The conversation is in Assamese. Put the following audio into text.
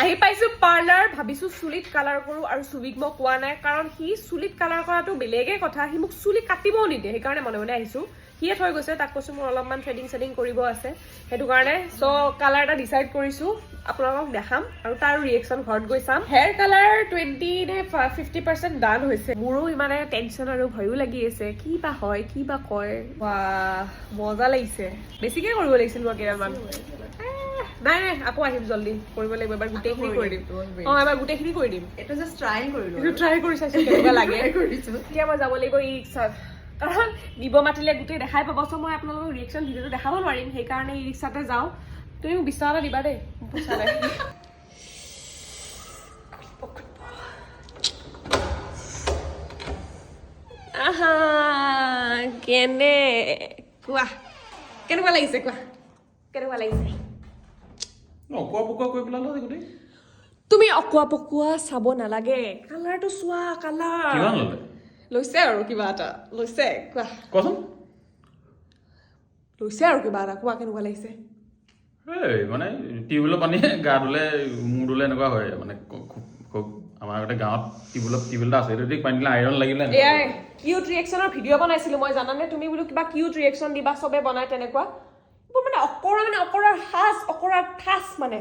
আহি পাইছো পাৰ্লাৰ ভাবিছো চুলিত কালাৰ কৰো আৰু চুবিক মই কোৱা নাই কাৰণ সি চুলিত কালাৰ কৰাটো বেলেগে কথা সি মোক চুলি কাটিবও নিদিয়ে সেইকাৰণে মনে মনে আহিছো সিয়ে থৈ গৈছে তাক কৈছো মোৰ অলপমান থ্ৰেডিং কৰিব আছে সেইটো কাৰণে সো কালাৰ এটা ডিসাইড কৰিছো আপোনালোকক দেখাম আৰু তাৰ ৰিএকচন ঘৰত গৈ চাম হেয়াৰ কালাৰ 20 নে 50% ডান হৈছে মোৰো ইমানে টেনচন আৰু ভয়ো লাগি আছে কি বা হয় কি বা কয় বাহ মজা লাগিছে বেছিকে কৰিব লাগিছিল মই কেইটামান নাই নাই আকৌ আহিম জলদি কৰিব লাগিব এবাৰ গোটেইখিনি কৰি দিম এবাৰ গোটেইখিনি কৰি দিম এটা জাস্ট ট্ৰাই কৰিলো এইটো ট্ৰাই কৰি চাইছো কেনেকুৱা লাগে এতিয়া মই যাব লাগিব ই ৰিক্সাত কাৰণ দিব মাতিলে গোটেই দেখাই পাব চ মই আপোনালোকক ৰিয়েকচন ভিডিঅ'টো দেখাব নোৱাৰিম সেইকাৰণে ই ৰিক্সাতে যাওঁ তুমি মোক বিশ্বাস এটা দিবা দেই পইচা নাই আহা কেনে কোৱা কেনেকুৱা লাগিছে কোৱা কেনেকুৱা লাগিছে অকোৱা পকোৱা কৰি পেলালো গোটেই তুমি অকোৱা পকোৱা চাব নালাগে কালাৰটো চোৱা কালাৰ কিমান ল'লে লৈছে আৰু কিবা এটা লৈছে কোৱা কোৱাচোন লৈছে আৰু কিবা এটা কোৱা কেনেকুৱা লাগিছে এই মানে টিউবৱেলৰ পানী গা ধুলে মূৰ ধুলে এনেকুৱা হয় মানে খুব আমাৰ আগতে গাঁৱত টিউবৱেল এটা আছে সেইটো পানী দিলে আইৰণ লাগিলে এয়াই কিউট ৰিয়েকচনৰ ভিডিঅ' বনাইছিলো মই জানানে তুমি বোলো কিবা কিউট ৰিয়েকচন দিবা চবে বনাই তেনেকুৱা মোৰ মানে অকৰাৰ সাজ অকৰাৰ ঠাচ মানে